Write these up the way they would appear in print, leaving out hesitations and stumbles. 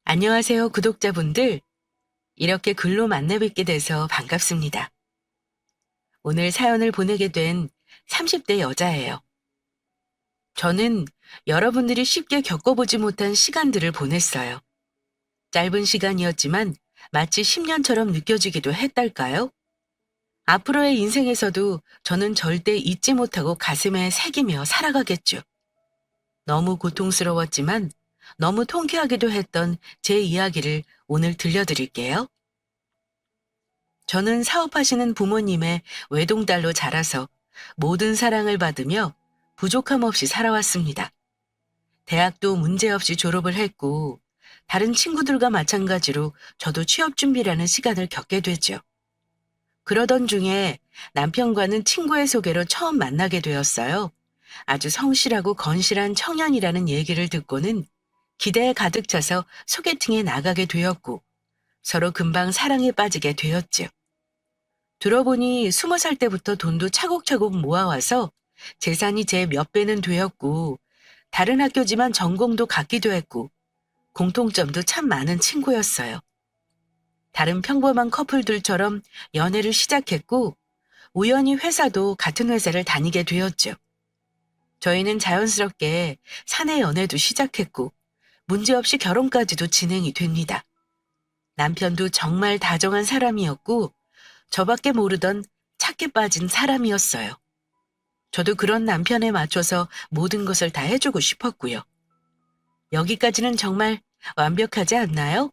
안녕하세요, 구독자분들. 이렇게 글로 만나 뵙게 돼서 반갑습니다. 오늘 사연을 보내게 된 30대 여자예요. 저는 여러분들이 쉽게 겪어보지 못한 시간들을 보냈어요. 짧은 시간이었지만 마치 10년처럼 느껴지기도 했달까요? 앞으로의 인생에서도 저는 절대 잊지 못하고 가슴에 새기며 살아가겠죠. 너무 고통스러웠지만 너무 통쾌하기도 했던 제 이야기를 오늘 들려드릴게요. 저는 사업하시는 부모님의 외동딸로 자라서 모든 사랑을 받으며 부족함 없이 살아왔습니다. 대학도 문제없이 졸업을 했고 다른 친구들과 마찬가지로 저도 취업 준비라는 시간을 겪게 되죠. 그러던 중에 남편과는 친구의 소개로 처음 만나게 되었어요. 아주 성실하고 건실한 청년이라는 얘기를 듣고는 기대에 가득 차서 소개팅에 나가게 되었고 서로 금방 사랑에 빠지게 되었죠. 들어보니 20살 때부터 돈도 차곡차곡 모아와서 재산이 제 몇 배는 되었고 다른 학교지만 전공도 같기도 했고 공통점도 참 많은 친구였어요. 다른 평범한 커플들처럼 연애를 시작했고 우연히 회사도 같은 회사를 다니게 되었죠. 저희는 자연스럽게 사내 연애도 시작했고 문제없이 결혼까지도 진행이 됩니다. 남편도 정말 다정한 사람이었고 저밖에 모르던 착해 빠진 사람이었어요. 저도 그런 남편에 맞춰서 모든 것을 다 해주고 싶었고요. 여기까지는 정말 완벽하지 않나요?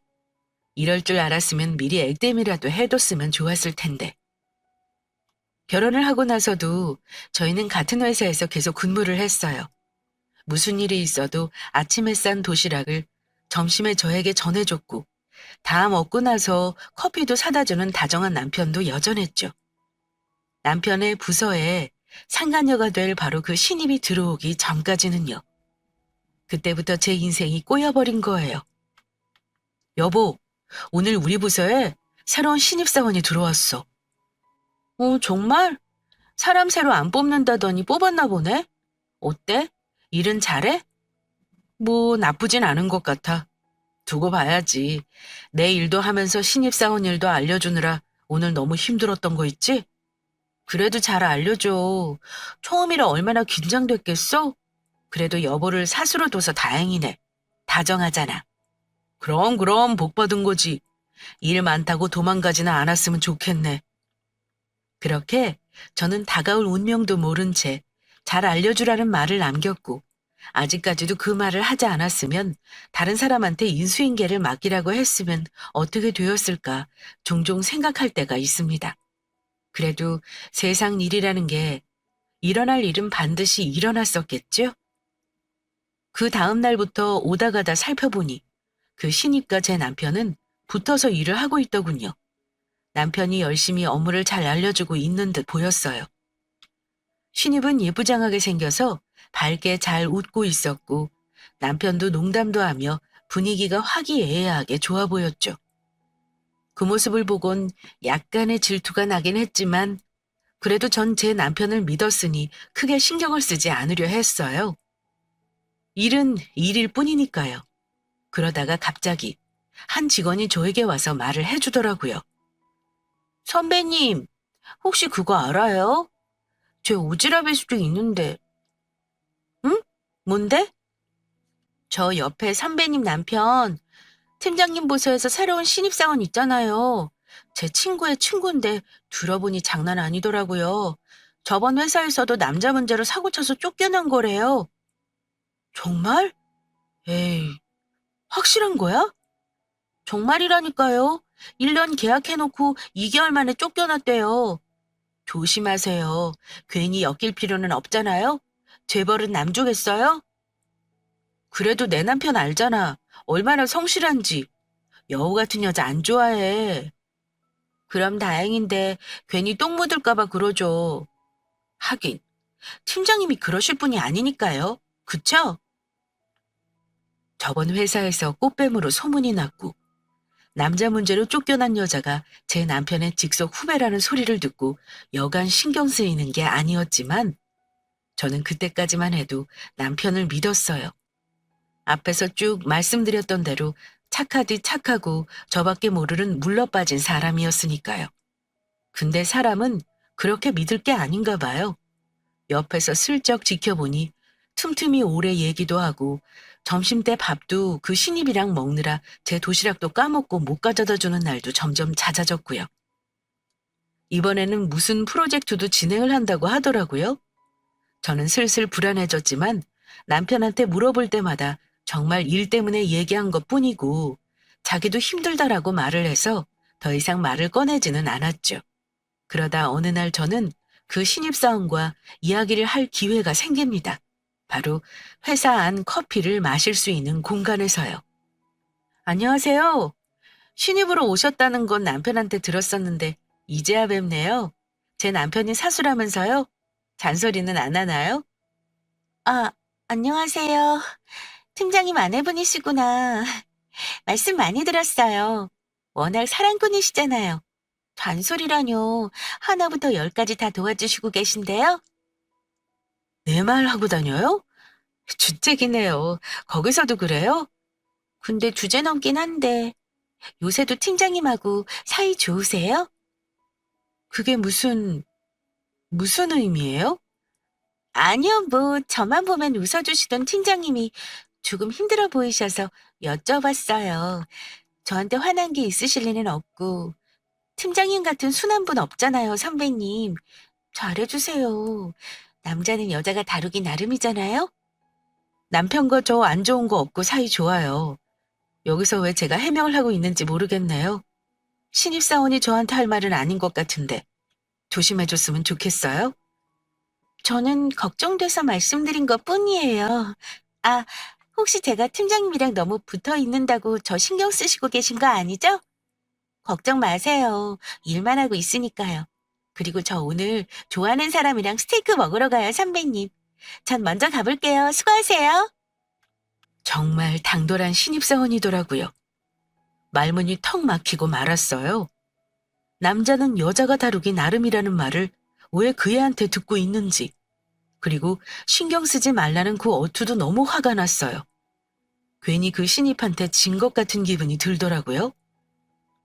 이럴 줄 알았으면 미리 액땜이라도 해뒀으면 좋았을 텐데. 결혼을 하고 나서도 저희는 같은 회사에서 계속 근무를 했어요. 무슨 일이 있어도 아침에 싼 도시락을 점심에 저에게 전해줬고 다 먹고 나서 커피도 사다 주는 다정한 남편도 여전했죠. 남편의 부서에 상간녀가 될 바로 그 신입이 들어오기 전까지는요. 그때부터 제 인생이 꼬여버린 거예요. 여보, 오늘 우리 부서에 새로운 신입사원이 들어왔어. 정말? 사람 새로 안 뽑는다더니 뽑았나 보네? 어때? 일은 잘해? 뭐 나쁘진 않은 것 같아. 두고 봐야지. 내 일도 하면서 신입사원 일도 알려주느라 오늘 너무 힘들었던 거 있지? 그래도 잘 알려줘. 처음이라 얼마나 긴장됐겠어? 그래도 여보를 사수로 둬서 다행이네. 다정하잖아. 그럼 복 받은 거지. 일 많다고 도망가지는 않았으면 좋겠네. 그렇게 저는 다가올 운명도 모른 채 잘 알려주라는 말을 남겼고 아직까지도 그 말을 하지 않았으면 다른 사람한테 인수인계를 맡기라고 했으면 어떻게 되었을까 종종 생각할 때가 있습니다. 그래도 세상 일이라는 게 일어날 일은 반드시 일어났었겠죠? 그 다음 날부터 오다 가다 살펴보니 그 신입과 제 남편은 붙어서 일을 하고 있더군요. 남편이 열심히 업무를 잘 알려주고 있는 듯 보였어요. 신입은 예쁘장하게 생겨서 밝게 잘 웃고 있었고 남편도 농담도 하며 분위기가 화기애애하게 좋아 보였죠. 그 모습을 보곤 약간의 질투가 나긴 했지만 그래도 전 제 남편을 믿었으니 크게 신경을 쓰지 않으려 했어요. 일은 일일 뿐이니까요. 그러다가 갑자기 한 직원이 저에게 와서 말을 해주더라고요. 선배님, 혹시 그거 알아요? 제 오지랖일 수도 있는데. 응? 뭔데? 저 옆에 선배님 남편, 팀장님 부서에서 새로운 신입사원 있잖아요. 제 친구의 친구인데 들어보니 장난 아니더라고요. 저번 회사에서도 남자 문제로 사고쳐서 쫓겨난 거래요. 정말? 에이, 확실한 거야? 정말이라니까요. 1년 계약해놓고 2개월 만에 쫓겨났대요. 조심하세요. 괜히 엮일 필요는 없잖아요. 재벌은 남주겠어요? 그래도 내 남편 알잖아. 얼마나 성실한지. 여우 같은 여자 안 좋아해. 그럼 다행인데 괜히 똥 묻을까 봐 그러죠. 하긴 팀장님이 그러실 분이 아니니까요. 그쵸? 저번 회사에서 꽃뱀으로 소문이 났고 남자 문제로 쫓겨난 여자가 제 남편의 직속 후배라는 소리를 듣고 여간 신경 쓰이는 게 아니었지만 저는 그때까지만 해도 남편을 믿었어요. 앞에서 쭉 말씀드렸던 대로 착하디 착하고 저밖에 모르는 물러빠진 사람이었으니까요. 근데 사람은 그렇게 믿을 게 아닌가 봐요. 옆에서 슬쩍 지켜보니 틈틈이 오래 얘기도 하고 점심때 밥도 그 신입이랑 먹느라 제 도시락도 까먹고 못 가져다 주는 날도 점점 잦아졌고요. 이번에는 무슨 프로젝트도 진행을 한다고 하더라고요. 저는 슬슬 불안해졌지만 남편한테 물어볼 때마다 정말 일 때문에 얘기한 것뿐이고 자기도 힘들다라고 말을 해서 더 이상 말을 꺼내지는 않았죠. 그러다 어느 날 저는 그 신입사원과 이야기를 할 기회가 생깁니다. 바로 회사 안 커피를 마실 수 있는 공간에서요. 안녕하세요. 신입으로 오셨다는 건 남편한테 들었었는데 이제야 뵙네요. 제 남편이 사수라면서요? 잔소리는 안 하나요? 아, 안녕하세요. 팀장님 아내분이시구나. 말씀 많이 들었어요. 워낙 사랑꾼이시잖아요. 잔소리라뇨. 하나부터 열까지 다 도와주시고 계신데요. 내 말 하고 다녀요? 주책이네요. 거기서도 그래요? 근데 주제 넘긴 한데 요새도 팀장님하고 사이 좋으세요? 그게 무슨 의미예요? 아니요, 뭐 저만 보면 웃어주시던 팀장님이 조금 힘들어 보이셔서 여쭤봤어요. 저한테 화난 게 있으실 리는 없고 팀장님 같은 순한 분 없잖아요, 선배님. 잘해주세요. 남자는 여자가 다루기 나름이잖아요? 남편과 저 안 좋은 거 없고 사이 좋아요. 여기서 왜 제가 해명을 하고 있는지 모르겠네요. 신입사원이 저한테 할 말은 아닌 것 같은데 조심해줬으면 좋겠어요? 저는 걱정돼서 말씀드린 것 뿐이에요. 아, 혹시 제가 팀장님이랑 너무 붙어 있는다고 저 신경 쓰시고 계신 거 아니죠? 걱정 마세요. 일만 하고 있으니까요. 그리고 저 오늘 좋아하는 사람이랑 스테이크 먹으러 가요, 선배님. 전 먼저 가볼게요. 수고하세요. 정말 당돌한 신입사원이더라고요. 말문이 턱 막히고 말았어요. 남자는 여자가 다루기 나름이라는 말을 왜 그 애한테 듣고 있는지, 그리고 신경 쓰지 말라는 그 어투도 너무 화가 났어요. 괜히 그 신입한테 진 것 같은 기분이 들더라고요.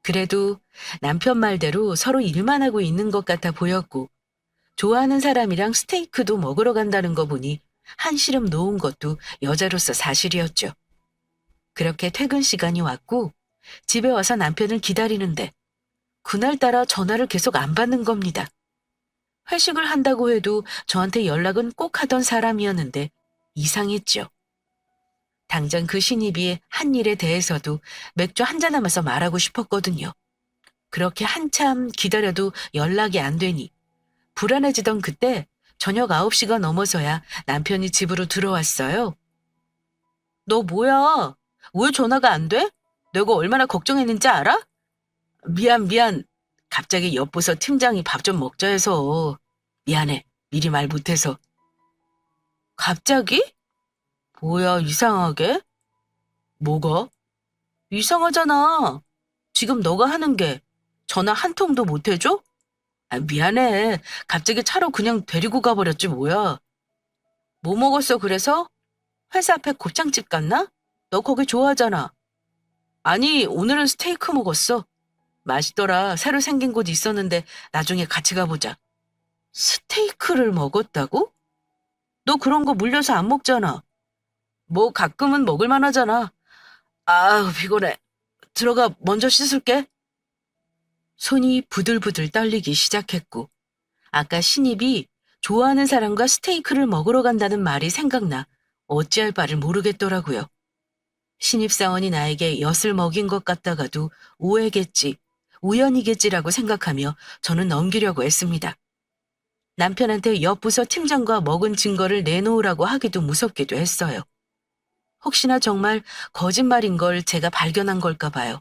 그래도 남편 말대로 서로 일만 하고 있는 것 같아 보였고, 좋아하는 사람이랑 스테이크도 먹으러 간다는 거 보니 한시름 놓은 것도 여자로서 사실이었죠. 그렇게 퇴근 시간이 왔고 집에 와서 남편을 기다리는데 그날따라 전화를 계속 안 받는 겁니다. 회식을 한다고 해도 저한테 연락은 꼭 하던 사람이었는데 이상했죠. 당장 그 신입이 한 일에 대해서도 맥주 한잔 하면서 말하고 싶었거든요. 그렇게 한참 기다려도 연락이 안 되니 불안해지던 그때 저녁 9시가 넘어서야 남편이 집으로 들어왔어요. 너 뭐야? 왜 전화가 안 돼? 내가 얼마나 걱정했는지 알아? 미안. 갑자기 엿보서 팀장이 밥 좀 먹자 해서. 미안해. 미리 말 못해서. 갑자기? 뭐야, 이상하게? 뭐가? 이상하잖아. 지금 너가 하는 게 전화 한 통도 못 해줘? 아, 미안해. 갑자기 차로 그냥 데리고 가버렸지 뭐야. 뭐 먹었어 그래서? 회사 앞에 곱창집 갔나? 너 거기 좋아하잖아. 아니, 오늘은 스테이크 먹었어. 맛있더라. 새로 생긴 곳 있었는데 나중에 같이 가보자. 스테이크를 먹었다고? 너 그런 거 물려서 안 먹잖아. 뭐 가끔은 먹을 만하잖아. 아우, 피곤해. 들어가 먼저 씻을게. 손이 부들부들 떨리기 시작했고 아까 신입이 좋아하는 사람과 스테이크를 먹으러 간다는 말이 생각나 어찌할 바를 모르겠더라고요. 신입사원이 나에게 엿을 먹인 것 같다가도 오해겠지, 우연이겠지라고 생각하며 저는 넘기려고 했습니다. 남편한테 엿부서 팀장과 먹은 증거를 내놓으라고 하기도 무섭기도 했어요. 혹시나 정말 거짓말인 걸 제가 발견한 걸까 봐요.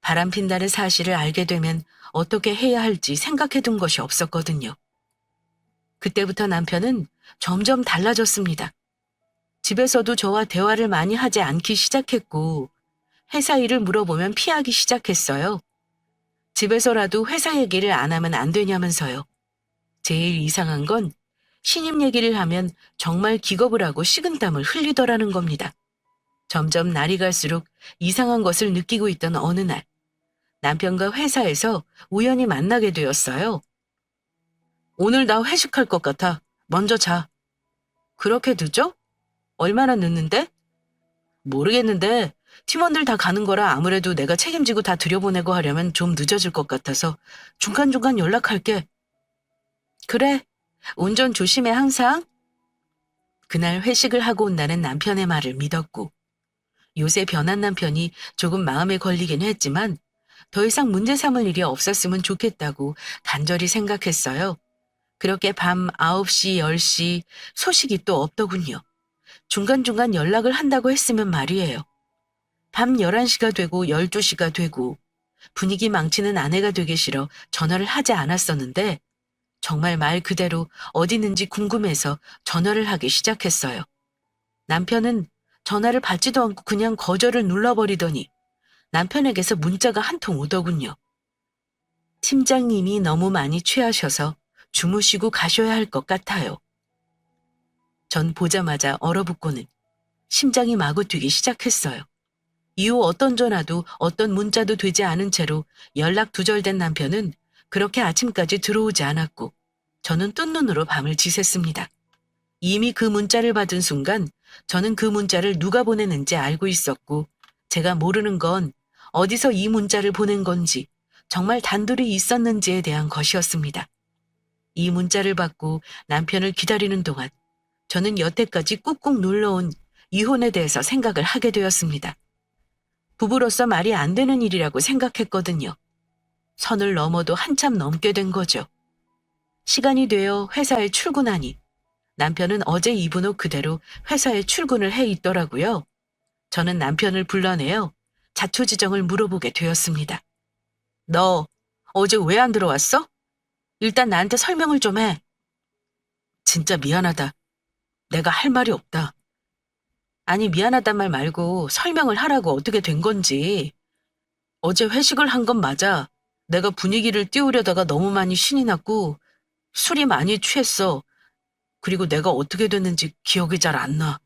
바람핀다는 사실을 알게 되면 어떻게 해야 할지 생각해둔 것이 없었거든요. 그때부터 남편은 점점 달라졌습니다. 집에서도 저와 대화를 많이 하지 않기 시작했고 회사 일을 물어보면 피하기 시작했어요. 집에서라도 회사 얘기를 안 하면 안 되냐면서요. 제일 이상한 건 신입 얘기를 하면 정말 기겁을 하고 식은땀을 흘리더라는 겁니다. 점점 날이 갈수록 이상한 것을 느끼고 있던 어느 날, 남편과 회사에서 우연히 만나게 되었어요. 오늘 나 회식할 것 같아. 먼저 자. 그렇게 늦어? 얼마나 늦는데? 모르겠는데 팀원들 다 가는 거라 아무래도 내가 책임지고 다 들여보내고 하려면 좀 늦어질 것 같아서 중간중간 연락할게. 그래. 운전 조심해 항상. 그날 회식을 하고 온다는 남편의 말을 믿었고, 요새 변한 남편이 조금 마음에 걸리긴 했지만 더 이상 문제 삼을 일이 없었으면 좋겠다고 간절히 생각했어요. 그렇게 밤 9시, 10시 소식이 또 없더군요. 중간중간 연락을 한다고 했으면 말이에요. 밤 11시가 되고 12시가 되고 분위기 망치는 아내가 되기 싫어 전화를 하지 않았었는데 정말 말 그대로 어디 있는지 궁금해서 전화를 하기 시작했어요. 남편은 전화를 받지도 않고 그냥 거절을 눌러버리더니 남편에게서 문자가 한 통 오더군요. 팀장님이 너무 많이 취하셔서 주무시고 가셔야 할 것 같아요. 전 보자마자 얼어붙고는 심장이 마구 뛰기 시작했어요. 이후 어떤 전화도 어떤 문자도 되지 않은 채로 연락 두절된 남편은 그렇게 아침까지 들어오지 않았고 저는 뜬 눈으로 밤을 지샜습니다. 이미 그 문자를 받은 순간 저는 그 문자를 누가 보내는지 알고 있었고 제가 모르는 건 어디서 이 문자를 보낸 건지 정말 단둘이 있었는지에 대한 것이었습니다. 이 문자를 받고 남편을 기다리는 동안 저는 여태까지 꾹꾹 눌러온 이혼에 대해서 생각을 하게 되었습니다. 부부로서 말이 안 되는 일이라고 생각했거든요. 선을 넘어도 한참 넘게 된 거죠. 시간이 되어 회사에 출근하니 남편은 어제 입은 옷 그대로 회사에 출근을 해 있더라고요. 저는 남편을 불러내어 자초지정을 물어보게 되었습니다. 너 어제 왜 안 들어왔어? 일단 나한테 설명을 좀 해. 진짜 미안하다. 내가 할 말이 없다. 아니 미안하단 말 말고 설명을 하라고 어떻게 된 건지. 어제 회식을 한 건 맞아. 내가 분위기를 띄우려다가 너무 많이 신이 났고 술이 많이 취했어. 그리고 내가 어떻게 됐는지 기억이 잘 안 나.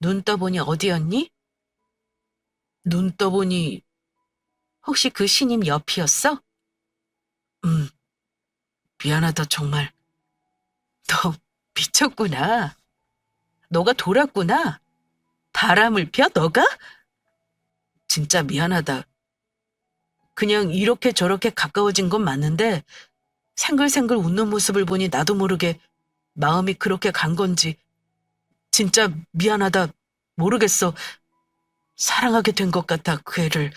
눈 떠보니 어디였니? 눈 떠보니 혹시 그 신임 옆이었어? 미안하다 정말. 너 미쳤구나. 너가 돌았구나. 바람을 펴 너가? 진짜 미안하다. 그냥 이렇게 저렇게 가까워진 건 맞는데 생글생글 웃는 모습을 보니 나도 모르게 마음이 그렇게 간 건지 진짜 미안하다. 모르겠어. 사랑하게 된 것 같아 그 애를.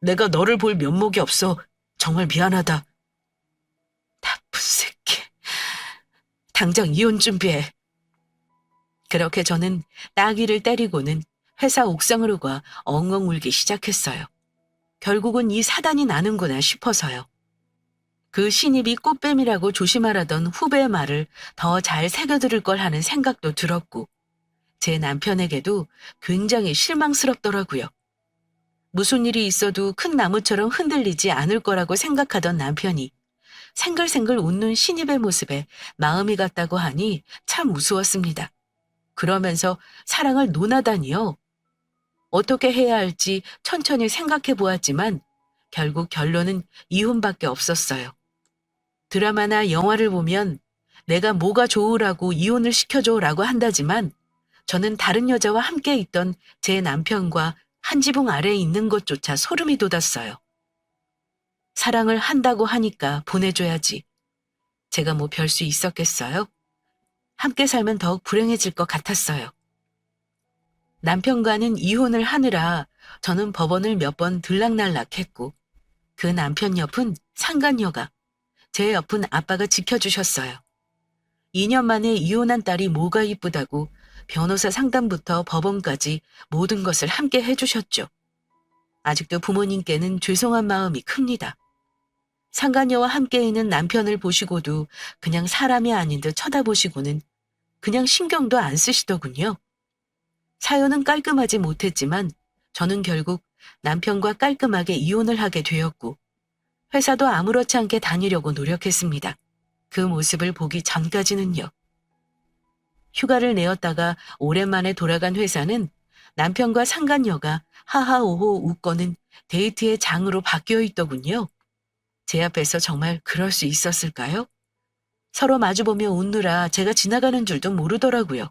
내가 너를 볼 면목이 없어. 정말 미안하다. 나쁜 새끼. 당장 이혼 준비해. 그렇게 저는 따귀를 때리고는 회사 옥상으로 가 엉엉 울기 시작했어요. 결국은 이 사단이 나는구나 싶어서요. 그 신입이 꽃뱀이라고 조심하라던 후배의 말을 더 잘 새겨들을 걸 하는 생각도 들었고 제 남편에게도 굉장히 실망스럽더라고요. 무슨 일이 있어도 큰 나무처럼 흔들리지 않을 거라고 생각하던 남편이 생글생글 웃는 신입의 모습에 마음이 갔다고 하니 참 우스웠습니다. 그러면서 사랑을 논하다니요. 어떻게 해야 할지 천천히 생각해 보았지만 결국 결론은 이혼밖에 없었어요. 드라마나 영화를 보면 내가 뭐가 좋으라고 이혼을 시켜줘라고 한다지만 저는 다른 여자와 함께 있던 제 남편과 한 지붕 아래에 있는 것조차 소름이 돋았어요. 사랑을 한다고 하니까 보내줘야지. 제가 뭐 별 수 있었겠어요? 함께 살면 더욱 불행해질 것 같았어요. 남편과는 이혼을 하느라 저는 법원을 몇 번 들락날락했고 그 남편 옆은 상간녀가, 제 옆은 아빠가 지켜주셨어요. 2년 만에 이혼한 딸이 뭐가 이쁘다고 변호사 상담부터 법원까지 모든 것을 함께 해주셨죠. 아직도 부모님께는 죄송한 마음이 큽니다. 상간녀와 함께 있는 남편을 보시고도 그냥 사람이 아닌 듯 쳐다보시고는 그냥 신경도 안 쓰시더군요. 사연은 깔끔하지 못했지만 저는 결국 남편과 깔끔하게 이혼을 하게 되었고 회사도 아무렇지 않게 다니려고 노력했습니다. 그 모습을 보기 전까지는요. 휴가를 내었다가 오랜만에 돌아간 회사는 남편과 상간녀가 하하오호 웃고는 데이트의 장으로 바뀌어 있더군요. 제 앞에서 정말 그럴 수 있었을까요? 서로 마주보며 웃느라 제가 지나가는 줄도 모르더라고요.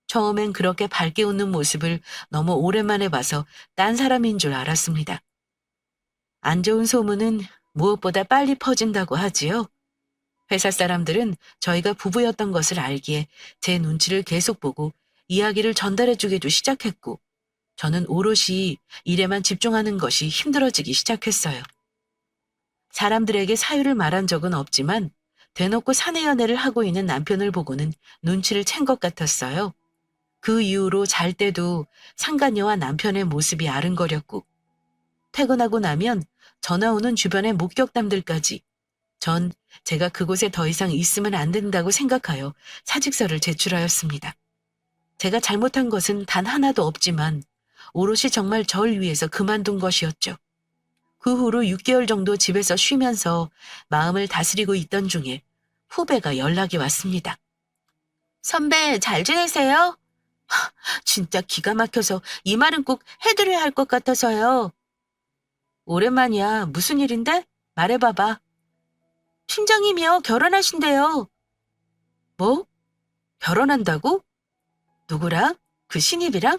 처음엔 그렇게 밝게 웃는 모습을 너무 오랜만에 봐서 딴 사람인 줄 알았습니다. 안 좋은 소문은 무엇보다 빨리 퍼진다고 하지요. 회사 사람들은 저희가 부부였던 것을 알기에 제 눈치를 계속 보고 이야기를 전달해주기도 시작했고, 저는 오롯이 일에만 집중하는 것이 힘들어지기 시작했어요. 사람들에게 사유를 말한 적은 없지만 대놓고 사내 연애를 하고 있는 남편을 보고는 눈치를 챈 것 같았어요. 그 이후로 잘 때도 상간녀와 남편의 모습이 아른거렸고, 퇴근하고 나면 전화 오는 주변의 목격담들까지 전 제가 그곳에 더 이상 있으면 안 된다고 생각하여 사직서를 제출하였습니다. 제가 잘못한 것은 단 하나도 없지만 오롯이 정말 절 위해서 그만둔 것이었죠. 그 후로 6개월 정도 집에서 쉬면서 마음을 다스리고 있던 중에 후배가 연락이 왔습니다. 선배, 잘 지내세요? 진짜 기가 막혀서 이 말은 꼭 해드려야 할 것 같아서요. 오랜만이야. 무슨 일인데? 말해봐봐. 팀장님이요. 결혼하신대요. 뭐? 결혼한다고? 누구랑? 그 신입이랑?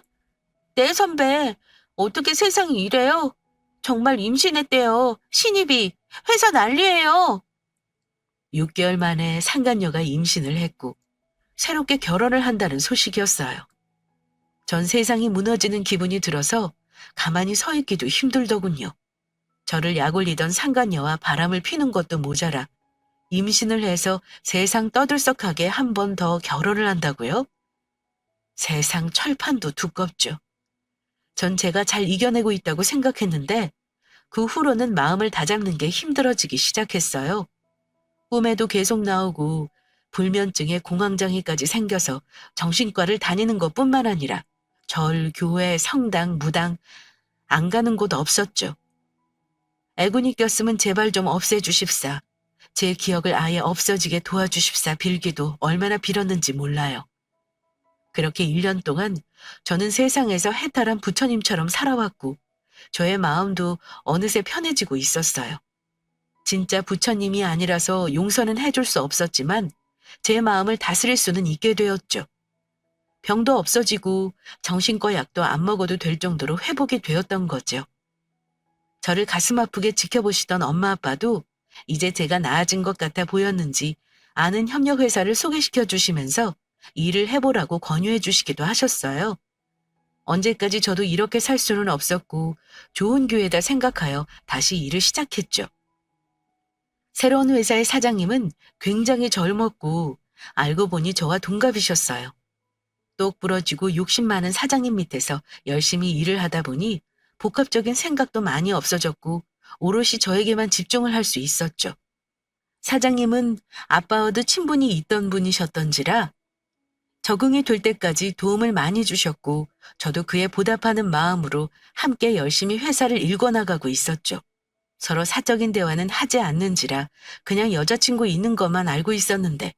네, 선배. 어떻게 세상이 이래요? 정말 임신했대요. 신입이. 회사 난리예요. 6개월 만에 상간녀가 임신을 했고 새롭게 결혼을 한다는 소식이었어요. 전 세상이 무너지는 기분이 들어서 가만히 서 있기도 힘들더군요. 저를 약올리던 상간녀와 바람을 피는 것도 모자라 임신을 해서 세상 떠들썩하게 한 번 더 결혼을 한다고요? 세상 철판도 두껍죠. 전 제가 잘 이겨내고 있다고 생각했는데 그 후로는 마음을 다잡는 게 힘들어지기 시작했어요. 꿈에도 계속 나오고 불면증에 공황장애까지 생겨서 정신과를 다니는 것뿐만 아니라 절, 교회, 성당, 무당 안 가는 곳 없었죠. 애군이 꼈으면 제발 좀 없애주십사. 제 기억을 아예 없어지게 도와주십사 빌기도 얼마나 빌었는지 몰라요. 그렇게 1년 동안 저는 세상에서 해탈한 부처님처럼 살아왔고 저의 마음도 어느새 편해지고 있었어요. 진짜 부처님이 아니라서 용서는 해줄 수 없었지만 제 마음을 다스릴 수는 있게 되었죠. 병도 없어지고 정신과 약도 안 먹어도 될 정도로 회복이 되었던 거죠. 저를 가슴 아프게 지켜보시던 엄마 아빠도 이제 제가 나아진 것 같아 보였는지 아는 협력회사를 소개시켜 주시면서 일을 해보라고 권유해 주시기도 하셨어요. 언제까지 저도 이렇게 살 수는 없었고 좋은 기회다 생각하여 다시 일을 시작했죠. 새로운 회사의 사장님은 굉장히 젊었고 알고 보니 저와 동갑이셨어요. 똑 부러지고 욕심 많은 사장님 밑에서 열심히 일을 하다 보니 복합적인 생각도 많이 없어졌고 오롯이 저에게만 집중을 할 수 있었죠. 사장님은 아빠와도 친분이 있던 분이셨던지라 적응이 될 때까지 도움을 많이 주셨고 저도 그에 보답하는 마음으로 함께 열심히 회사를 일궈나가고 있었죠. 서로 사적인 대화는 하지 않는지라 그냥 여자친구 있는 것만 알고 있었는데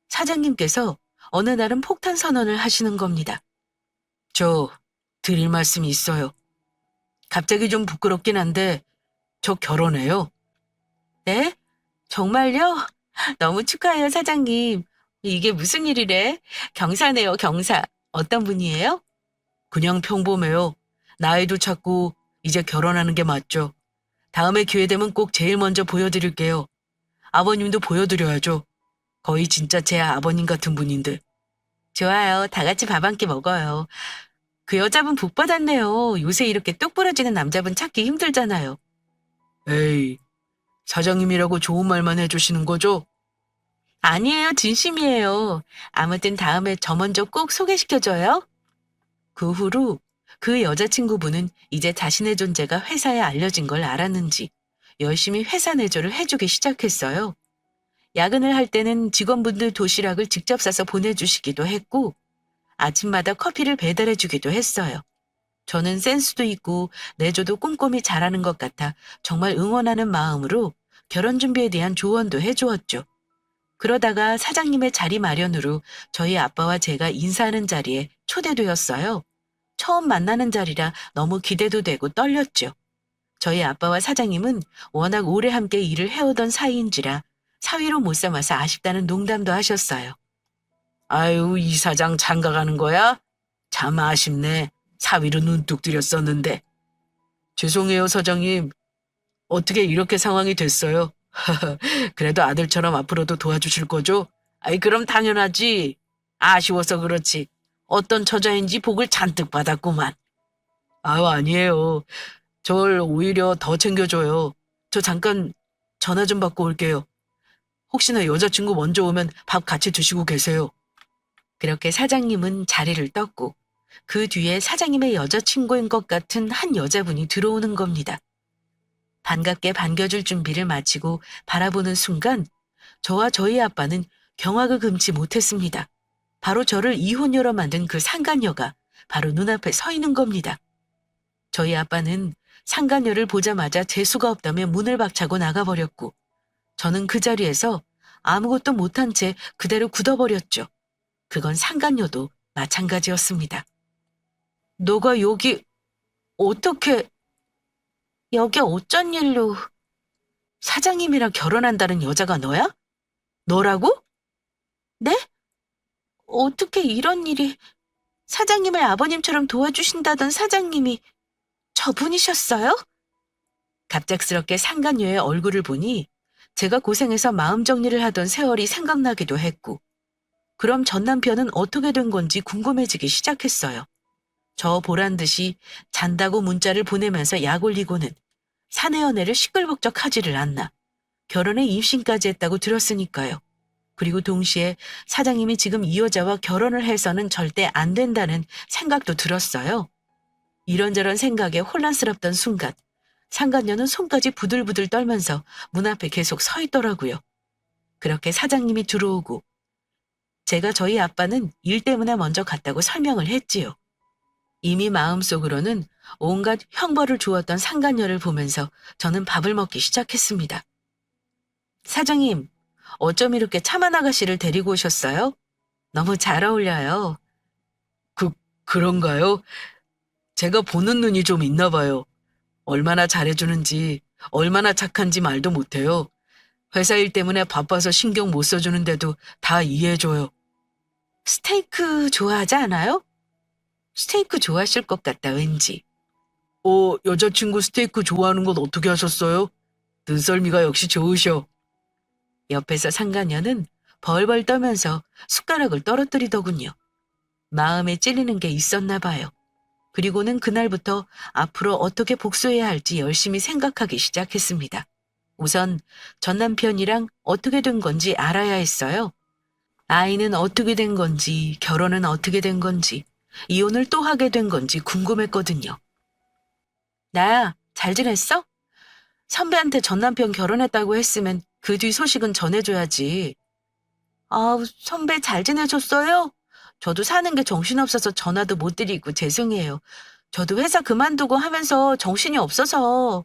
사장님께서 어느 날은 폭탄 선언을 하시는 겁니다. 저 드릴 말씀이 있어요. 갑자기 좀 부끄럽긴 한데 저 결혼해요. 네? 정말요? 너무 축하해요, 사장님. 이게 무슨 일이래? 경사네요, 경사. 어떤 분이에요? 그냥 평범해요. 나이도 찾고 이제 결혼하는 게 맞죠. 다음에 기회 되면 꼭 제일 먼저 보여드릴게요. 아버님도 보여드려야죠. 거의 진짜 제 아버님 같은 분인데. 좋아요. 다 같이 밥 한 끼 먹어요. 그 여자분 복 받았네요. 요새 이렇게 똑 부러지는 남자분 찾기 힘들잖아요. 에이, 사장님이라고 좋은 말만 해주시는 거죠? 아니에요. 진심이에요. 아무튼 다음에 저 먼저 꼭 소개시켜줘요. 그 후로 그 여자친구분은 이제 자신의 존재가 회사에 알려진 걸 알았는지 열심히 회사 내조를 해주기 시작했어요. 야근을 할 때는 직원분들 도시락을 직접 싸서 보내주시기도 했고 아침마다 커피를 배달해주기도 했어요. 저는 센스도 있고 내조도 꼼꼼히 잘하는 것 같아 정말 응원하는 마음으로 결혼 준비에 대한 조언도 해주었죠. 그러다가 사장님의 자리 마련으로 저희 아빠와 제가 인사하는 자리에 초대되었어요. 처음 만나는 자리라 너무 기대도 되고 떨렸죠. 저희 아빠와 사장님은 워낙 오래 함께 일을 해오던 사이인지라 사위로 못 삼아서 아쉽다는 농담도 하셨어요. 아유, 이 사장 장가 가는 거야? 참 아쉽네. 사위로 눈뚝 들였었는데. 죄송해요, 사장님. 어떻게 이렇게 상황이 됐어요? 그래도 아들처럼 앞으로도 도와주실 거죠? 아이, 그럼 당연하지. 아쉬워서 그렇지. 어떤 처자인지 복을 잔뜩 받았구만. 아유, 아니에요. 절 오히려 더 챙겨줘요. 저 잠깐 전화 좀 받고 올게요. 혹시나 여자친구 먼저 오면 밥 같이 드시고 계세요. 그렇게 사장님은 자리를 떴고 그 뒤에 사장님의 여자친구인 것 같은 한 여자분이 들어오는 겁니다. 반갑게 반겨줄 준비를 마치고 바라보는 순간 저와 저희 아빠는 경악을 금치 못했습니다. 바로 저를 이혼녀로 만든 그 상간녀가 바로 눈앞에 서 있는 겁니다. 저희 아빠는 상간녀를 보자마자 재수가 없다며 문을 박차고 나가버렸고 저는 그 자리에서 아무것도 못한 채 그대로 굳어버렸죠. 그건 상간녀도 마찬가지였습니다. 너가 여기 어떻게... 여기 어쩐 일로... 사장님이랑 결혼한다는 여자가 너야? 너라고? 네? 어떻게 이런 일이... 사장님을 아버님처럼 도와주신다던 사장님이 저분이셨어요? 갑작스럽게 상간녀의 얼굴을 보니 제가 고생해서 마음 정리를 하던 세월이 생각나기도 했고 그럼 전 남편은 어떻게 된 건지 궁금해지기 시작했어요. 저 보란 듯이 잔다고 문자를 보내면서 약 올리고는 사내 연애를 시끌벅적하지를 않나. 결혼에 입신까지 했다고 들었으니까요. 그리고 동시에 사장님이 지금 이 여자와 결혼을 해서는 절대 안 된다는 생각도 들었어요. 이런저런 생각에 혼란스럽던 순간 상간녀는 손까지 부들부들 떨면서 문 앞에 계속 서 있더라고요. 그렇게 사장님이 들어오고 제가 저희 아빠는 일 때문에 먼저 갔다고 설명을 했지요. 이미 마음속으로는 온갖 형벌을 주었던 상간녀를 보면서 저는 밥을 먹기 시작했습니다. 사장님, 어쩜 이렇게 참한 아가씨를 데리고 오셨어요? 너무 잘 어울려요. 그런가요? 제가 보는 눈이 좀 있나 봐요. 얼마나 잘해주는지, 얼마나 착한지 말도 못해요. 회사 일 때문에 바빠서 신경 못 써주는데도 다 이해해줘요. 스테이크 좋아하지 않아요? 스테이크 좋아하실 것 같다, 왠지. 여자친구 스테이크 좋아하는 건 어떻게 하셨어요? 눈썰미가 역시 좋으셔. 옆에서 상간녀는 벌벌 떠면서 숟가락을 떨어뜨리더군요. 마음에 찔리는 게 있었나 봐요. 그리고는 그날부터 앞으로 어떻게 복수해야 할지 열심히 생각하기 시작했습니다. 우선 전 남편이랑 어떻게 된 건지 알아야 했어요. 아이는 어떻게 된 건지, 결혼은 어떻게 된 건지, 이혼을 또 하게 된 건지 궁금했거든요. 나야, 잘 지냈어? 선배한테 전 남편 결혼했다고 했으면 그 뒤 소식은 전해줘야지. 아우, 선배 잘 지내셨어요? 저도 사는 게 정신없어서 전화도 못 드리고 죄송해요. 저도 회사 그만두고 하면서 정신이 없어서.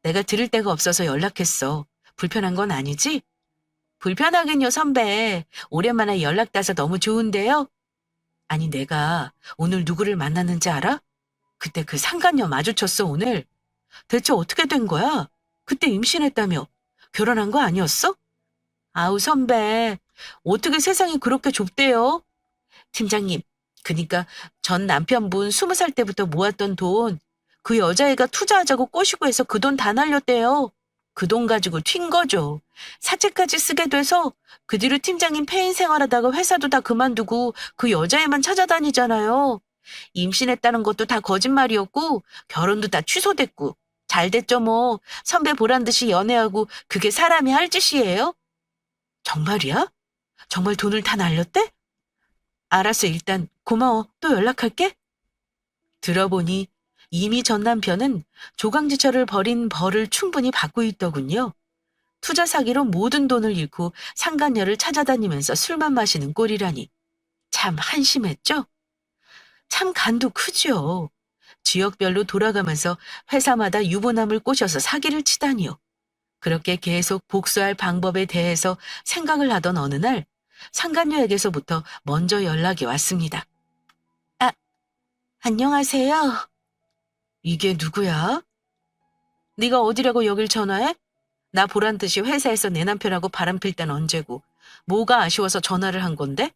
내가 들을 데가 없어서 연락했어. 불편한 건 아니지? 불편하긴요, 선배. 오랜만에 연락 따서 너무 좋은데요? 아니, 내가 오늘 누구를 만났는지 알아? 그때 그 상간녀 마주쳤어, 오늘. 대체 어떻게 된 거야? 그때 임신했다며. 결혼한 거 아니었어? 아우, 선배. 어떻게 세상이 그렇게 좁대요? 팀장님, 그니까 전 남편분 20살 때부터 모았던 돈, 그 여자애가 투자하자고 꼬시고 해서 그 돈 다 날렸대요. 그 돈 가지고 튄 거죠. 사채까지 쓰게 돼서 그 뒤로 팀장님 폐인 생활하다가 회사도 다 그만두고 그 여자애만 찾아다니잖아요. 임신했다는 것도 다 거짓말이었고 결혼도 다 취소됐고 잘 됐죠 뭐. 선배 보란 듯이 연애하고 그게 사람이 할 짓이에요? 정말이야? 정말 돈을 다 날렸대? 알았어, 일단 고마워. 또 연락할게. 들어보니 이미 전 남편은 조강지처를 벌인 벌을 충분히 받고 있더군요. 투자 사기로 모든 돈을 잃고 상간녀를 찾아다니면서 술만 마시는 꼴이라니. 참 한심했죠? 참 간도 크죠. 지역별로 돌아가면서 회사마다 유부남을 꼬셔서 사기를 치다니요. 그렇게 계속 복수할 방법에 대해서 생각을 하던 어느 날 상간녀에게서부터 먼저 연락이 왔습니다. 아, 안녕하세요. 이게 누구야? 네가 어디라고 여길 전화해? 나 보란 듯이 회사에서 내 남편하고 바람필 땐 언제고 뭐가 아쉬워서 전화를 한 건데?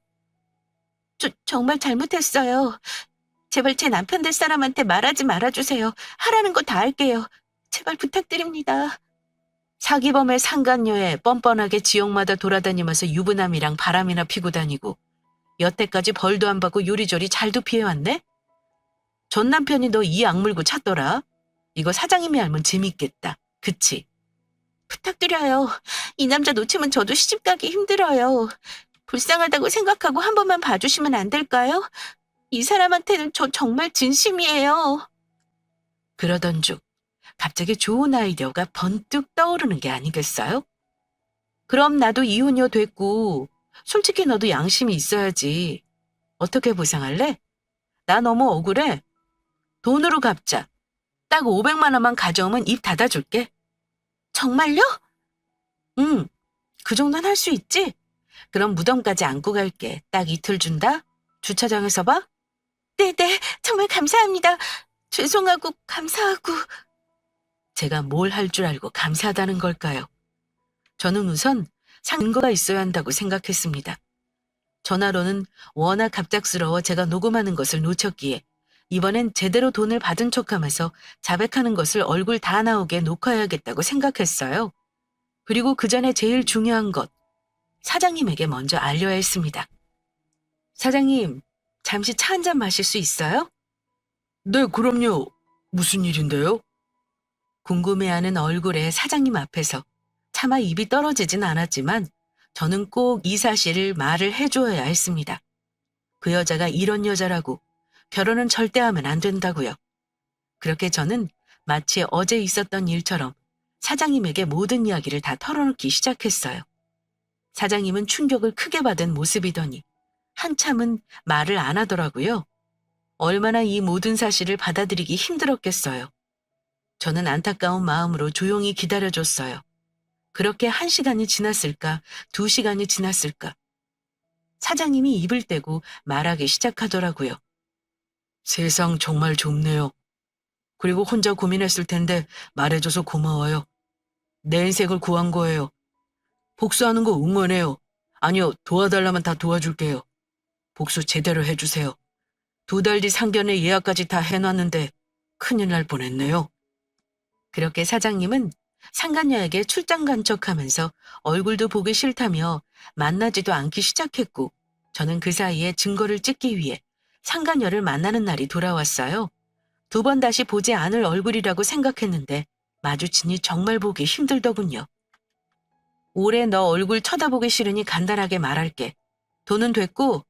정말 잘못했어요. 제발 제 남편 될 사람한테 말하지 말아주세요. 하라는 거 다 할게요. 제발 부탁드립니다. 사기범의 상간녀에 뻔뻔하게 지역마다 돌아다니면서 유부남이랑 바람이나 피고 다니고 여태까지 벌도 안 받고 요리조리 잘도 피해왔네? 전 남편이 너 이 악물고 찾더라. 이거 사장님이 알면 재밌겠다. 그치? 부탁드려요. 이 남자 놓치면 저도 시집가기 힘들어요. 불쌍하다고 생각하고 한 번만 봐주시면 안 될까요? 이 사람한테는 저 정말 진심이에요. 그러던 중 갑자기 좋은 아이디어가 번뜩 떠오르는 게 아니겠어요? 그럼 나도 이혼녀 됐고 솔직히 너도 양심이 있어야지. 어떻게 보상할래? 나 너무 억울해. 돈으로 갚자. 딱 500만 원만 가져오면 입 닫아줄게. 정말요? 응, 그 정도는 할 수 있지? 그럼 무덤까지 안고 갈게. 딱 이틀 준다? 주차장에서 봐? 네네, 정말 감사합니다. 죄송하고 감사하고. 제가 뭘 할 줄 알고 감사하다는 걸까요? 저는 우선 상거가 있어야 한다고 생각했습니다. 전화로는 워낙 갑작스러워 제가 녹음하는 것을 놓쳤기에 이번엔 제대로 돈을 받은 척하면서 자백하는 것을 얼굴 다 나오게 녹화해야겠다고 생각했어요. 그리고 그 전에 제일 중요한 것, 사장님에게 먼저 알려야 했습니다. 사장님, 잠시 차 한 잔 마실 수 있어요? 네, 그럼요. 무슨 일인데요? 궁금해하는 얼굴에 사장님 앞에서 차마 입이 떨어지진 않았지만 저는 꼭 이 사실을 말을 해줘야 했습니다. 그 여자가 이런 여자라고 결혼은 절대 하면 안 된다고요. 그렇게 저는 마치 어제 있었던 일처럼 사장님에게 모든 이야기를 다 털어놓기 시작했어요. 사장님은 충격을 크게 받은 모습이더니 한참은 말을 안 하더라고요. 얼마나 이 모든 사실을 받아들이기 힘들었겠어요. 저는 안타까운 마음으로 조용히 기다려줬어요. 그렇게 1시간이 지났을까, 2시간이 지났을까. 사장님이 입을 떼고 말하기 시작하더라고요. 세상 정말 좁네요. 그리고 혼자 고민했을 텐데 말해줘서 고마워요. 내 인생을 구한 거예요. 복수하는 거 응원해요. 아니요, 도와달라면 다 도와줄게요. 복수 제대로 해주세요. 2달 뒤 상견례 예약까지 다 해놨는데 큰일 날 뻔했네요. 그렇게 사장님은 상간녀에게 출장 간 척하면서 얼굴도 보기 싫다며 만나지도 않기 시작했고 저는 그 사이에 증거를 찍기 위해 상간녀를 만나는 날이 돌아왔어요. 2번 다시 보지 않을 얼굴이라고 생각했는데 마주치니 정말 보기 힘들더군요. 올해 너 얼굴 쳐다보기 싫으니 간단하게 말할게. 돈은 됐고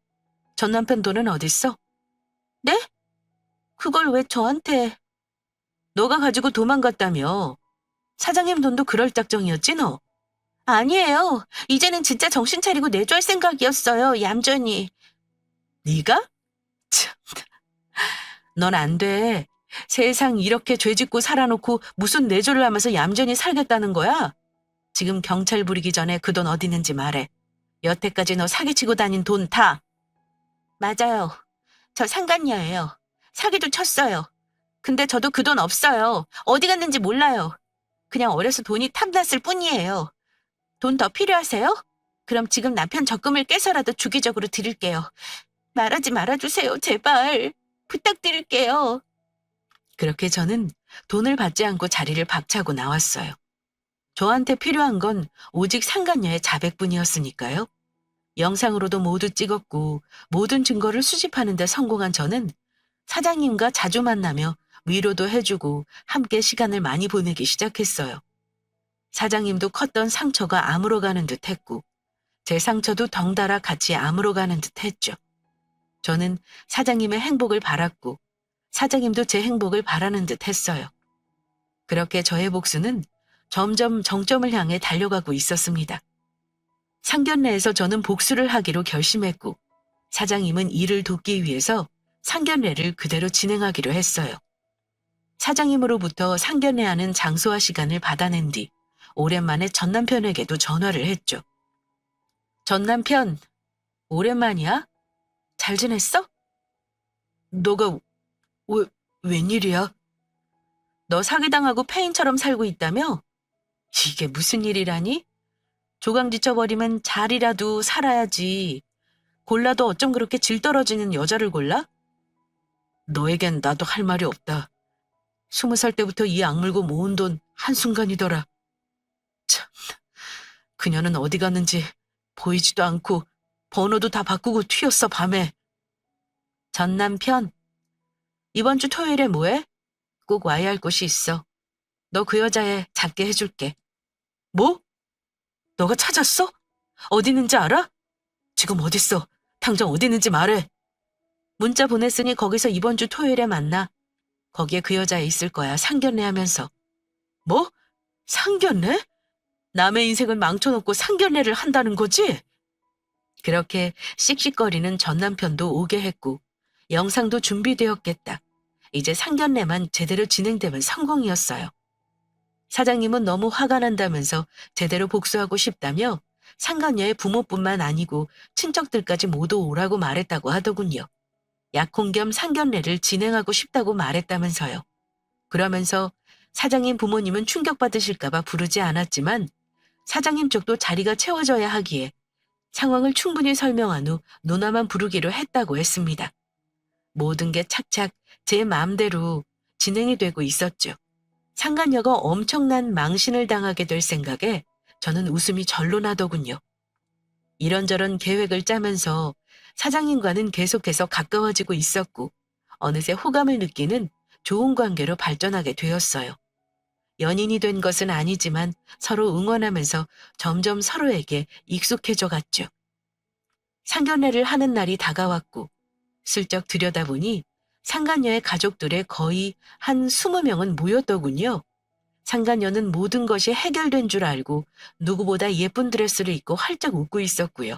전 남편 돈은 어딨어? 네? 그걸 왜 저한테? 너가 가지고 도망갔다며. 사장님 돈도 그럴 작정이었지 너? 아니에요. 이제는 진짜 정신 차리고 내줄 생각이었어요. 얌전히. 네가? 참, 넌 안 돼. 세상 이렇게 죄짓고 살아놓고 무슨 내조를 하면서 얌전히 살겠다는 거야? 지금 경찰 부리기 전에 그 돈 어디 있는지 말해. 여태까지 너 사기치고 다닌 돈 다. 맞아요. 저 상간녀예요. 사기도 쳤어요. 근데 저도 그 돈 없어요. 어디 갔는지 몰라요. 그냥 어려서 돈이 탐났을 뿐이에요. 돈 더 필요하세요? 그럼 지금 남편 적금을 깨서라도 주기적으로 드릴게요. 말하지 말아주세요. 제발. 부탁드릴게요. 그렇게 저는 돈을 받지 않고 자리를 박차고 나왔어요. 저한테 필요한 건 오직 상간녀의 자백뿐이었으니까요. 영상으로도 모두 찍었고 모든 증거를 수집하는 데 성공한 저는 사장님과 자주 만나며 위로도 해주고 함께 시간을 많이 보내기 시작했어요. 사장님도 컸던 상처가 아물어가는 듯 했고 제 상처도 덩달아 같이 아물어가는 듯 했죠. 저는 사장님의 행복을 바랐고 사장님도 제 행복을 바라는 듯 했어요. 그렇게 저의 복수는 점점 정점을 향해 달려가고 있었습니다. 상견례에서 저는 복수를 하기로 결심했고 사장님은 이를 돕기 위해서 상견례를 그대로 진행하기로 했어요. 사장님으로부터 상견례하는 장소와 시간을 받아낸 뒤 오랜만에 전 남편에게도 전화를 했죠. 전 남편, 오랜만이야? 잘 지냈어? 너가 왜, 웬일이야? 너 사기당하고 폐인처럼 살고 있다며? 이게 무슨 일이라니? 조강 지쳐버리면 잘이라도 살아야지. 골라도 어쩜 그렇게 질 떨어지는 여자를 골라? 너에겐 나도 할 말이 없다. 20살 때부터 이 악물고 모은 돈 한순간이더라. 참, 그녀는 어디 갔는지 보이지도 않고 번호도 다 바꾸고 튀었어, 밤에. 전 남편, 이번 주 토요일에 뭐해? 꼭 와야 할 곳이 있어. 너 그 여자애 잡게 해줄게. 뭐? 너가 찾았어? 어디 있는지 알아? 지금 어딨어? 당장 어디 있는지 말해. 문자 보냈으니 거기서 이번 주 토요일에 만나. 거기에 그 여자애 있을 거야, 상견례 하면서. 뭐? 상견례? 남의 인생을 망쳐놓고 상견례를 한다는 거지? 그렇게 씩씩거리는 전 남편도 오게 했고 영상도 준비되었겠다. 이제 상견례만 제대로 진행되면 성공이었어요. 사장님은 너무 화가 난다면서 제대로 복수하고 싶다며 상간녀의 부모뿐만 아니고 친척들까지 모두 오라고 말했다고 하더군요. 약혼 겸 상견례를 진행하고 싶다고 말했다면서요. 그러면서 사장님 부모님은 충격받으실까봐 부르지 않았지만 사장님 쪽도 자리가 채워져야 하기에 상황을 충분히 설명한 후 누나만 부르기로 했다고 했습니다. 모든 게 착착 제 마음대로 진행이 되고 있었죠. 상간녀가 엄청난 망신을 당하게 될 생각에 저는 웃음이 절로 나더군요. 이런저런 계획을 짜면서 사장님과는 계속해서 가까워지고 있었고 어느새 호감을 느끼는 좋은 관계로 발전하게 되었어요. 연인이 된 것은 아니지만 서로 응원하면서 점점 서로에게 익숙해져 갔죠. 상견례를 하는 날이 다가왔고 슬쩍 들여다보니 상간녀의 가족들의 거의 한 20명은 모였더군요. 상간녀는 모든 것이 해결된 줄 알고 누구보다 예쁜 드레스를 입고 활짝 웃고 있었고요.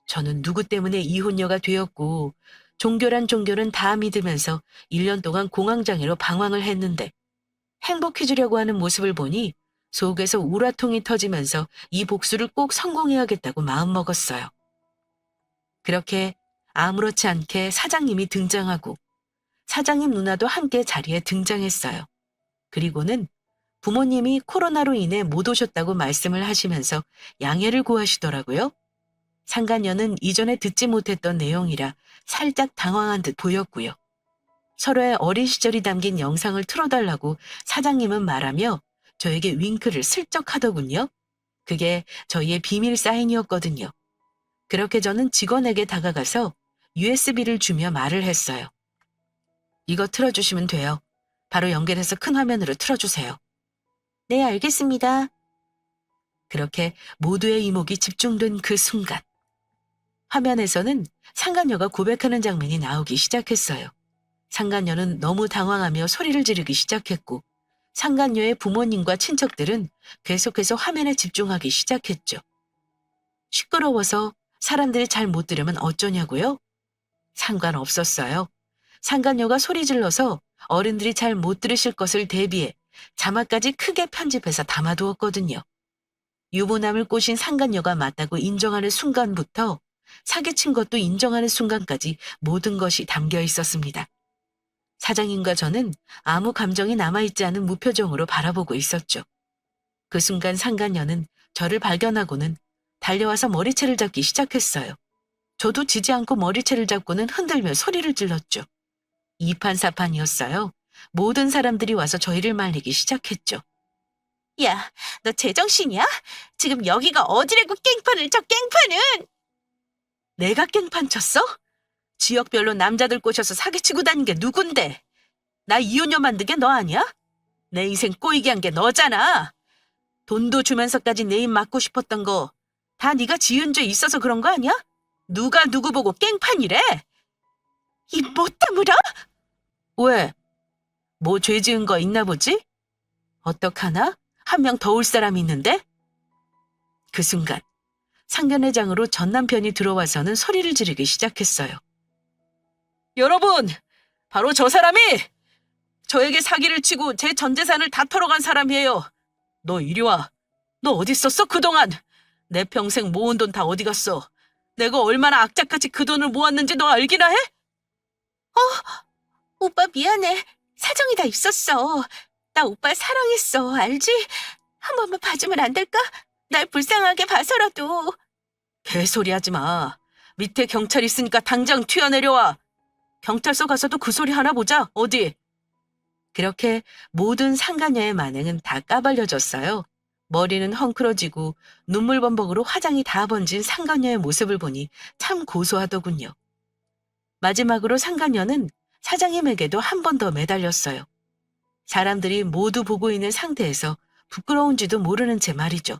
저는 누구 때문에 이혼녀가 되었고 종교는 다 믿으면서 1년 동안 공황장애로 방황을 했는데 행복해지려고 하는 모습을 보니 속에서 우라통이 터지면서 이 복수를 꼭 성공해야겠다고 마음먹었어요. 그렇게 아무렇지 않게 사장님이 등장하고 사장님 누나도 함께 자리에 등장했어요. 그리고는 부모님이 코로나로 인해 못 오셨다고 말씀을 하시면서 양해를 구하시더라고요. 상간녀는 이전에 듣지 못했던 내용이라 살짝 당황한 듯 보였고요. 서로의 어린 시절이 담긴 영상을 틀어달라고 사장님은 말하며 저에게 윙크를 슬쩍 하더군요. 그게 저희의 비밀 사인이었거든요. 그렇게 저는 직원에게 다가가서 USB를 주며 말을 했어요. 이거 틀어주시면 돼요. 바로 연결해서 큰 화면으로 틀어주세요. 네, 알겠습니다. 그렇게 모두의 이목이 집중된 그 순간 화면에서는 상간녀가 고백하는 장면이 나오기 시작했어요. 상간녀는 너무 당황하며 소리를 지르기 시작했고 상간녀의 부모님과 친척들은 계속해서 화면에 집중하기 시작했죠. 시끄러워서 사람들이 잘 못 들으면 어쩌냐고요? 상관없었어요. 상간녀가 소리 질러서 어른들이 잘 못 들으실 것을 대비해 자막까지 크게 편집해서 담아두었거든요. 유부남을 꼬신 상간녀가 맞다고 인정하는 순간부터 사기친 것도 인정하는 순간까지 모든 것이 담겨 있었습니다. 사장님과 저는 아무 감정이 남아있지 않은 무표정으로 바라보고 있었죠. 그 순간 상간녀는 저를 발견하고는 달려와서 머리채를 잡기 시작했어요. 저도 지지 않고 머리채를 잡고는 흔들며 소리를 질렀죠. 이판사판이었어요. 모든 사람들이 와서 저희를 말리기 시작했죠. 야, 너 제정신이야? 지금 여기가 어디래고 깽판을 쳐, 깽판은! 내가 깽판 쳤어? 지역별로 남자들 꼬셔서 사기치고 다닌 게 누군데? 나 이혼녀 만든 게 너 아니야? 내 인생 꼬이게 한 게 너잖아. 돈도 주면서까지 내 입 막고 싶었던 거 다 네가 지은 죄 있어서 그런 거 아니야? 누가 누구 보고 깽판이래? 이 못다물어? 왜? 뭐 죄 지은 거 있나 보지? 어떡하나? 한 명 더 올 사람이 있는데? 그 순간 상견례장으로 전 남편이 들어와서는 소리를 지르기 시작했어요. 여러분, 바로 저 사람이 저에게 사기를 치고 제 전 재산을 다 털어간 사람이에요. 너 이리 와. 너 어디 있었어 그동안? 내 평생 모은 돈 다 어디 갔어? 내가 얼마나 악착같이 그 돈을 모았는지 너 알기나 해? 오빠 미안해. 사정이 다 있었어. 나 오빠 사랑했어. 알지? 한 번만 봐주면 안 될까? 날 불쌍하게 봐서라도. 개소리 하지 마. 밑에 경찰 있으니까 당장 튀어내려와. 경찰서 가서도 그 소리 하나 보자. 어디? 그렇게 모든 상간녀의 만행은 다 까발려졌어요. 머리는 헝클어지고 눈물범벅으로 화장이 다 번진 상간녀의 모습을 보니 참 고소하더군요. 마지막으로 상간녀는 사장님에게도 한 번 더 매달렸어요. 사람들이 모두 보고 있는 상태에서 부끄러운지도 모르는 채 말이죠.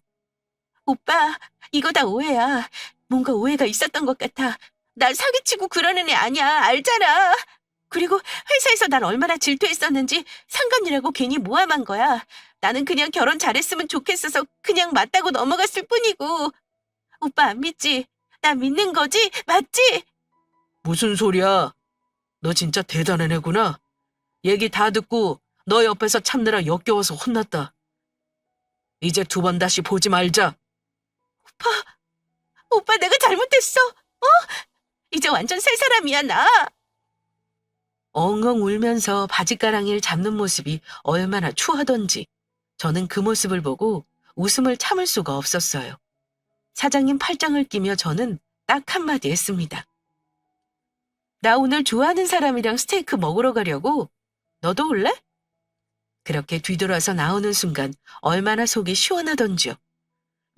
오빠, 이거 다 오해야. 뭔가 오해가 있었던 것 같아. 날 사기치고 그러는 애 아니야. 알잖아. 그리고 회사에서 날 얼마나 질투했었는지 상관이라고 괜히 모함한 거야. 나는 그냥 결혼 잘했으면 좋겠어서 그냥 맞다고 넘어갔을 뿐이고. 오빠 안 믿지? 나 믿는 거지? 맞지? 무슨 소리야? 너 진짜 대단한 애구나. 얘기 다 듣고 너 옆에서 참느라 역겨워서 혼났다. 이제 두 번 다시 보지 말자. 오빠 내가 잘못했어. 이제 완전 새 사람이야 나. 엉엉 울면서 바짓가랑이를 잡는 모습이 얼마나 추하던지 저는 그 모습을 보고 웃음을 참을 수가 없었어요. 사장님 팔짱을 끼며 저는 딱 한마디 했습니다. 나 오늘 좋아하는 사람이랑 스테이크 먹으러 가려고. 너도 올래? 그렇게 뒤돌아서 나오는 순간 얼마나 속이 시원하던지요.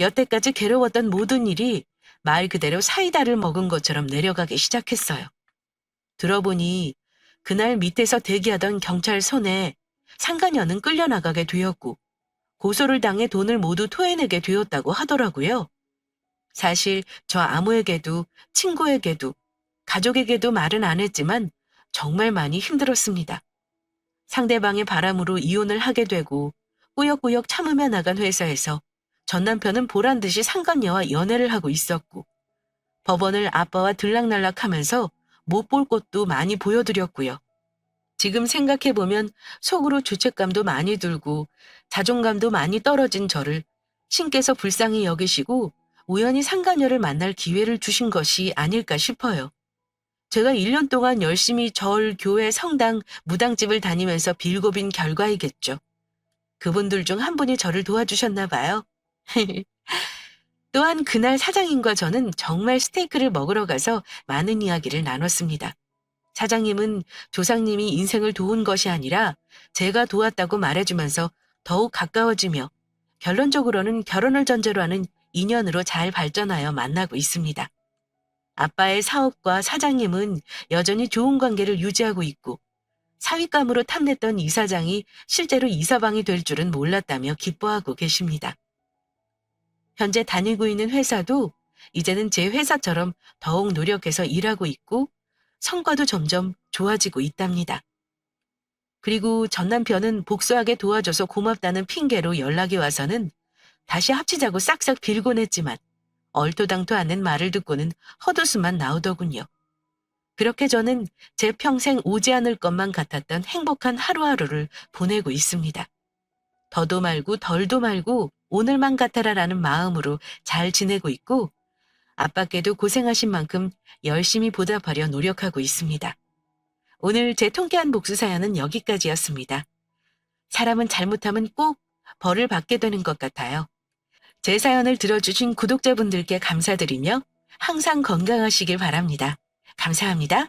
여태까지 괴로웠던 모든 일이 말 그대로 사이다를 먹은 것처럼 내려가기 시작했어요. 들어보니 그날 밑에서 대기하던 경찰 손에 상간녀는 끌려나가게 되었고 고소를 당해 돈을 모두 토해내게 되었다고 하더라고요. 사실 저 아무에게도 친구에게도 가족에게도 말은 안 했지만 정말 많이 힘들었습니다. 상대방의 바람으로 이혼을 하게 되고 꾸역꾸역 참으며 나간 회사에서 전 남편은 보란 듯이 상간녀와 연애를 하고 있었고 법원을 아빠와 들락날락하면서 못 볼 것도 많이 보여드렸고요. 지금 생각해보면 속으로 죄책감도 많이 들고 자존감도 많이 떨어진 저를 신께서 불쌍히 여기시고 우연히 상간녀를 만날 기회를 주신 것이 아닐까 싶어요. 제가 1년 동안 열심히 절, 교회, 성당, 무당집을 다니면서 빌고 빈 결과이겠죠. 그분들 중 한 분이 저를 도와주셨나 봐요. 또한 그날 사장님과 저는 정말 스테이크를 먹으러 가서 많은 이야기를 나눴습니다. 사장님은 조상님이 인생을 도운 것이 아니라 제가 도왔다고 말해주면서 더욱 가까워지며 결론적으로는 결혼을 전제로 하는 인연으로 잘 발전하여 만나고 있습니다. 아빠의 사업과 사장님은 여전히 좋은 관계를 유지하고 있고 사윗감으로 탐냈던 이사장이 실제로 이사방이 될 줄은 몰랐다며 기뻐하고 계십니다. 현재 다니고 있는 회사도 이제는 제 회사처럼 더욱 노력해서 일하고 있고 성과도 점점 좋아지고 있답니다. 그리고 전 남편은 복수하게 도와줘서 고맙다는 핑계로 연락이 와서는 다시 합치자고 싹싹 빌곤 했지만 얼토당토 않는 말을 듣고는 헛웃음만 나오더군요. 그렇게 저는 제 평생 오지 않을 것만 같았던 행복한 하루하루를 보내고 있습니다. 더도 말고 덜도 말고 오늘만 같아라라는 마음으로 잘 지내고 있고 아빠께도 고생하신 만큼 열심히 보답하려 노력하고 있습니다. 오늘 제 통쾌한 복수 사연은 여기까지였습니다. 사람은 잘못하면 꼭 벌을 받게 되는 것 같아요. 제 사연을 들어주신 구독자분들께 감사드리며 항상 건강하시길 바랍니다. 감사합니다.